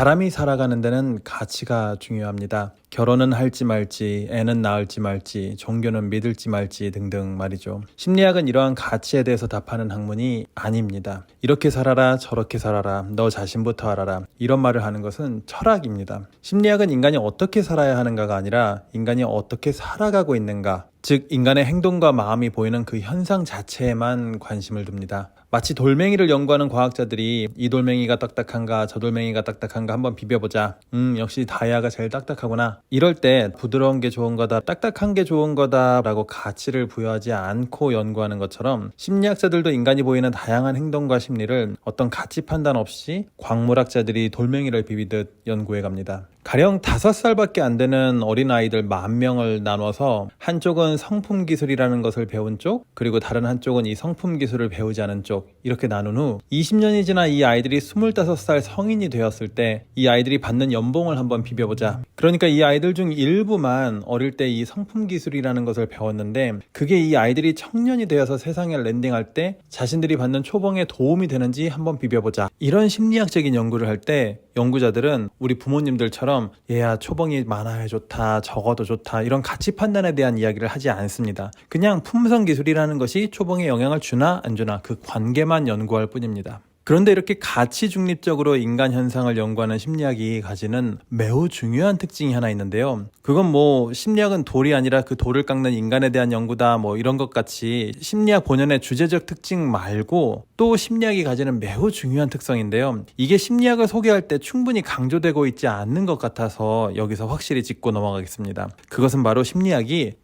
사람이 살아가는 데는 가치가 중요합니다. 결혼은 할지 말지, 애는 낳을지 말지, 종교는 믿을지 말지 등등 말이죠. 심리학은 이러한 가치에 대해서 답하는 학문이 아닙니다. 이렇게 살아라, 저렇게 살아라, 너 자신부터 알아라, 이런 말을 하는 것은 철학입니다. 심리학은 인간이 어떻게 살아야 하는가가 아니라 인간이 어떻게 살아가고 있는가, 즉 인간의 행동과 마음이 보이는 그 현상 자체에만 관심을 둡니다. 마치 돌멩이를 연구하는 과학자들이 이 돌멩이가 딱딱한가 저 돌멩이가 딱딱한가 한번 비벼보자. 역시 다이아가 제일 딱딱하구나. 이럴 때 부드러운 게 좋은 거다, 딱딱한 게 좋은 거다 라고 가치를 부여하지 않고 연구하는 것처럼 심리학자들도 인간이 보이는 다양한 행동과 심리를 어떤 가치 판단 없이 광물학자들이 돌멩이를 비비듯 연구해 갑니다. 가령 5살밖에 안 되는 어린아이들 10,000명을 나눠서 한쪽은 성품 기술이라는 것을 배운 쪽, 그리고 다른 한쪽은 이 성품 기술을 배우지 않은 쪽, 이렇게 나눈 후 20년이 지나 이 아이들이 25살 성인이 되었을 때 이 아이들이 받는 연봉을 한번 비벼보자. 그러니까 이 아이들 중 일부만 어릴 때 이 성품 기술이라는 것을 배웠는데 그게 이 아이들이 청년이 되어서 세상에 랜딩할 때 자신들이 받는 초봉에 도움이 되는지 한번 비벼보자. 이런 심리학적인 연구를 할 때 연구자들은 우리 부모님들처럼 얘야 초봉이 많아야 좋다, 적어도 좋다, 이런 가치 판단에 대한 이야기를 하지 않습니다. 그냥 품성 기술이라는 것이 초봉에 영향을 주나 안 주나 그 관계만 연구할 뿐입니다. 그런데 이렇게 가치 중립적으로 인간 현상을 연구하는 심리학이 가지는 매우 중요한 특징이 하나 있는데요. 그건 심리학은 돌이 아니라 그 돌을 깎는 인간에 대한 연구다 이런 것 같이 심리학 본연의 주제적 특징 말고 또 심리학이 가지는 매우 중요한 특성인데요. 이게 심리학을 소개할 때 충분히 강조되고 있지 않는 것 같아서 여기서 확실히 짚고 넘어가겠습니다. 그것은 바로 심리학이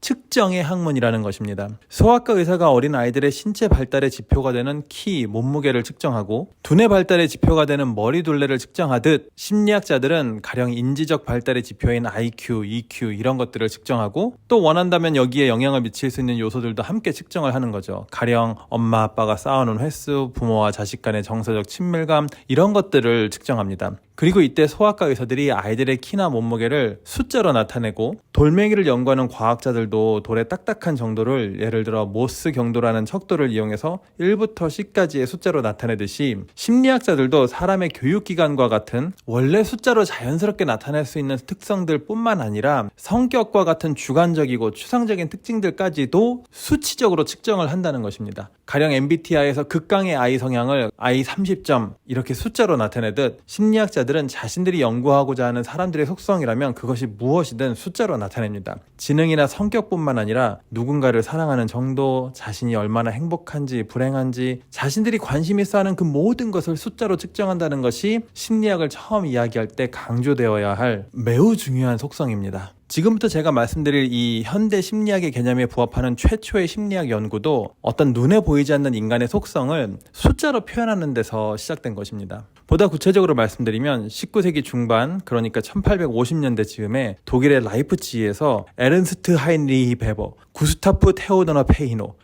측정의 학문이라는 것입니다. 소아과 의사가 어린 아이들의 신체 발달의 지표가 되는 키, 몸무게를 측정하고 두뇌 발달의 지표가 되는 머리 둘레를 측정하듯 심리학자들은 가령 인지적 발달의 지표인 IQ, EQ 이런 것들을 측정하고 또 원한다면 여기에 영향을 미칠 수 있는 요소들도 함께 측정을 하는 거죠. 가령 엄마 아빠가 싸우는 횟수, 부모와 자식 간의 정서적 친밀감 이런 것들을 측정합니다. 그리고 이때 소아과 의사들이 아이들의 키나 몸무게를 숫자로 나타내고 돌멩이를 연구하는 과학자들도 돌의 딱딱한 정도를 예를 들어 모스 경도라는 척도를 이용해서 1부터 10까지의 숫자로 나타내듯이 심리학자들도 사람의 교육기관과 같은 원래 숫자로 자연스럽게 나타낼 수 있는 특성들 뿐만 아니라 성격과 같은 주관적이고 추상적인 특징들까지도 수치적으로 측정을 한다는 것입니다. 가령 MBTI에서 극강의 I 성향을 I 30점 이렇게 숫자로 나타내듯 심리학자들은 자신들이 연구하고자 하는 사람들의 속성이라면 그것이 무엇이든 숫자로 나타냅니다. 지능이나 성격뿐만 아니라 누군가를 사랑하는 정도, 자신이 얼마나 행복한지 불행한지 자신들이 관심 있어 하는 그 모든 것을 숫자로 측정한다는 것이 심리학을 처음 이야기할 때 강조되어야 할 매우 중요한 속성입니다. 지금부터 제가 말씀드릴 이 현대 심리학의 개념에 부합하는 최초의 심리학 연구도 어떤 눈에 보이지 않는 인간의 속성을 숫자로 표현하는 데서 시작된 것입니다. 보다 구체적으로 말씀드리면 19세기 중반, 그러니까 1850년대 즈음에 독일의 라이프치히에서 에른스트 하인리히 베버, 구스타프 테오도너 페히노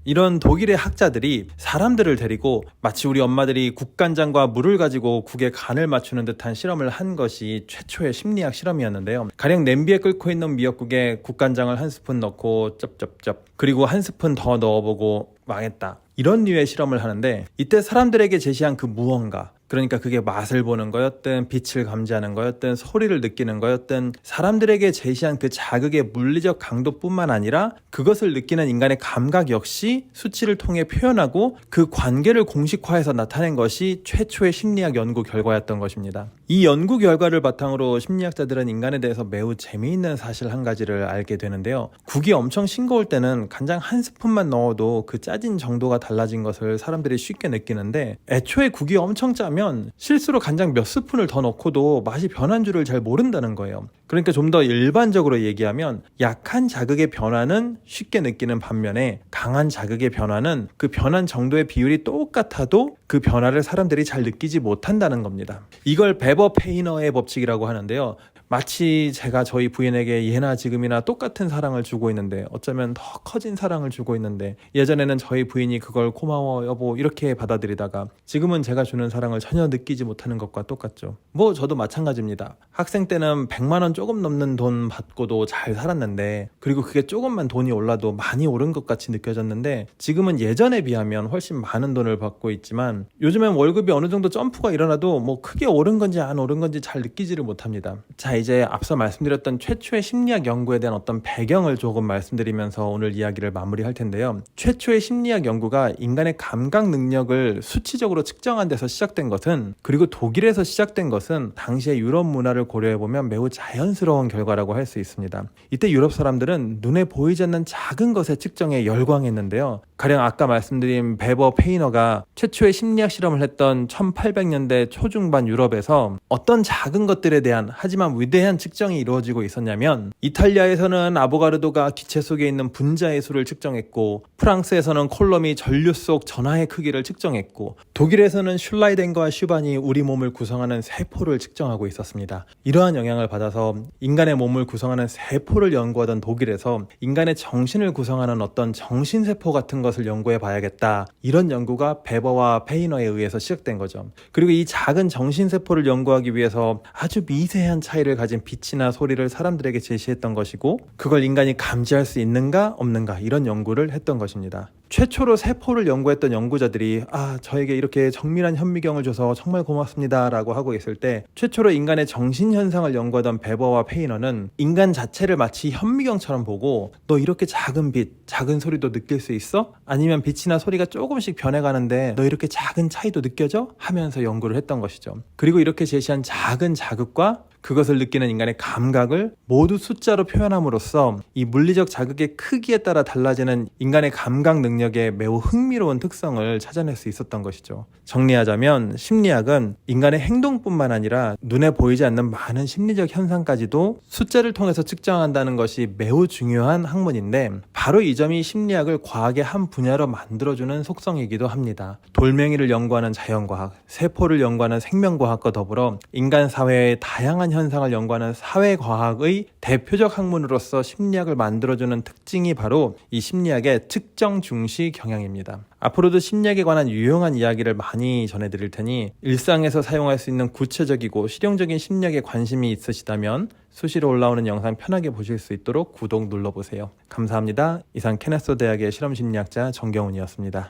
이런 독일의 학자들이 사람들을 데리고 마치 우리 엄마들이 국간장과 물을 가지고 국에 간을 맞추는 듯한 실험을 한 것이 최초의 심리학 실험이었는데요. 가령 냄비에 끓고 있는 미역국에 국간장을 한 스푼 넣고 쩝쩝쩝 그리고 한 스푼 더 넣어보고 망했다. 이런 류의 실험을 하는데 이때 사람들에게 제시한 그 무언가, 그러니까 그게 맛을 보는 거였든 빛을 감지하는 거였든 소리를 느끼는 거였든 사람들에게 제시한 그 자극의 물리적 강도뿐만 아니라 그것을 느끼는 인간의 감각 역시 수치를 통해 표현하고 그 관계를 공식화해서 나타낸 것이 최초의 심리학 연구 결과였던 것입니다. 이 연구 결과를 바탕으로 심리학자들은 인간에 대해서 매우 재미있는 사실 한 가지를 알게 되는데요. 국이 엄청 싱거울 때는 간장 한 스푼만 넣어도 그 짜진 정도가 달라진 것을 사람들이 쉽게 느끼는데 애초에 국이 엄청 짜면 실수로 간장 몇 스푼을 더 넣고도 맛이 변한 줄을 잘 모른다는 거예요. 그러니까 좀 더 일반적으로 얘기하면 약한 자극의 변화는 쉽게 느끼는 반면에 강한 자극의 변화는 그 변한 정도의 비율이 똑같아도 그 변화를 사람들이 잘 느끼지 못한다는 겁니다. 이걸 베버 페이너의 법칙이라고 하는데요. 마치 제가 저희 부인에게 예나 지금이나 똑같은 사랑을 주고 있는데, 어쩌면 더 커진 사랑을 주고 있는데, 예전에는 저희 부인이 그걸 고마워 여보 이렇게 받아들이다가 지금은 제가 주는 사랑을 전혀 느끼지 못하는 것과 똑같죠. 뭐 저도 마찬가지입니다. 학생 때는 100만 원 조금 넘는 돈 받고도 잘 살았는데, 그리고 그게 조금만 돈이 올라도 많이 오른 것 같이 느껴졌는데, 지금은 예전에 비하면 훨씬 많은 돈을 받고 있지만 요즘엔 월급이 어느 정도 점프가 일어나도 뭐 크게 오른 건지 안 오른 건지 잘 느끼지를 못합니다. 자, 이제 앞서 말씀드렸던 최초의 심리학 연구에 대한 어떤 배경을 조금 말씀드리면서 오늘 이야기를 마무리할 텐데요. 최초의 심리학 연구가 인간의 감각 능력을 수치적으로 측정한 데서 시작된 것은, 그리고 독일에서 시작된 것은 당시의 유럽 문화를 고려해보면 매우 자연스러운 결과라고 할 수 있습니다. 이때 유럽 사람들은 눈에 보이지 않는 작은 것의 측정에 열광했는데요. 가령 아까 말씀드린 베버 페이너가 최초의 심리학 실험을 했던 1800년대 초중반 유럽에서 어떤 작은 것들에 대한 하지만 위대한 측정이 이루어지고 있었냐면, 이탈리아에서는 아보가르도가 기체 속에 있는 분자의 수를 측정했고, 프랑스에서는 콜롬이 전류 속 전하의 크기를 측정했고, 독일에서는 슐라이덴과 슈반이 우리 몸을 구성하는 세포를 측정하고 있었습니다. 이러한 영향을 받아서 인간의 몸을 구성하는 세포를 연구하던 독일에서 인간의 정신을 구성하는 어떤 정신세포 같은 것을 연구해 봐야겠다, 이런 연구가 베버와 페이너에 의해서 시작된 거죠. 그리고 이 작은 정신세포를 연구하기 위해서 아주 미세한 차이를 가진 빛이나 소리를 사람들에게 제시했던 것이고, 그걸 인간이 감지할 수 있는가 없는가 이런 연구를 했던 것입니다. 최초로 세포를 연구했던 연구자들이 저에게 이렇게 정밀한 현미경을 줘서 정말 고맙습니다 라고 하고 있을 때, 최초로 인간의 정신현상을 연구하던 베버와 페이너는 인간 자체를 마치 현미경처럼 보고, 너 이렇게 작은 빛, 작은 소리도 느낄 수 있어? 아니면 빛이나 소리가 조금씩 변해가는데 너 이렇게 작은 차이도 느껴져? 하면서 연구를 했던 것이죠. 그리고 이렇게 제시한 작은 자극과 그것을 느끼는 인간의 감각을 모두 숫자로 표현함으로써 이 물리적 자극의 크기에 따라 달라지는 인간의 감각 능력의 매우 흥미로운 특성을 찾아낼 수 있었던 것이죠. 정리하자면 심리학은 인간의 행동뿐만 아니라 눈에 보이지 않는 많은 심리적 현상까지도 숫자를 통해서 측정한다는 것이 매우 중요한 학문인데, 바로 이 점이 심리학을 과학의 한 분야로 만들어주는 속성이기도 합니다. 돌멩이를 연구하는 자연과학, 세포를 연구하는 생명과학과 더불어 인간 사회의 다양한 현상을 연구하는 사회과학의 대표적 학문으로서 심리학을 만들어주는 특징이 바로 이 심리학의 측정 중시 경향입니다. 앞으로도 심리학에 관한 유용한 이야기를 많이 전해드릴 테니 일상에서 사용할 수 있는 구체적이고 실용적인 심리학에 관심이 있으시다면 수시로 올라오는 영상 편하게 보실 수 있도록 구독 눌러보세요. 감사합니다. 이상 케네스 대학의 실험심리학자 정경훈이었습니다.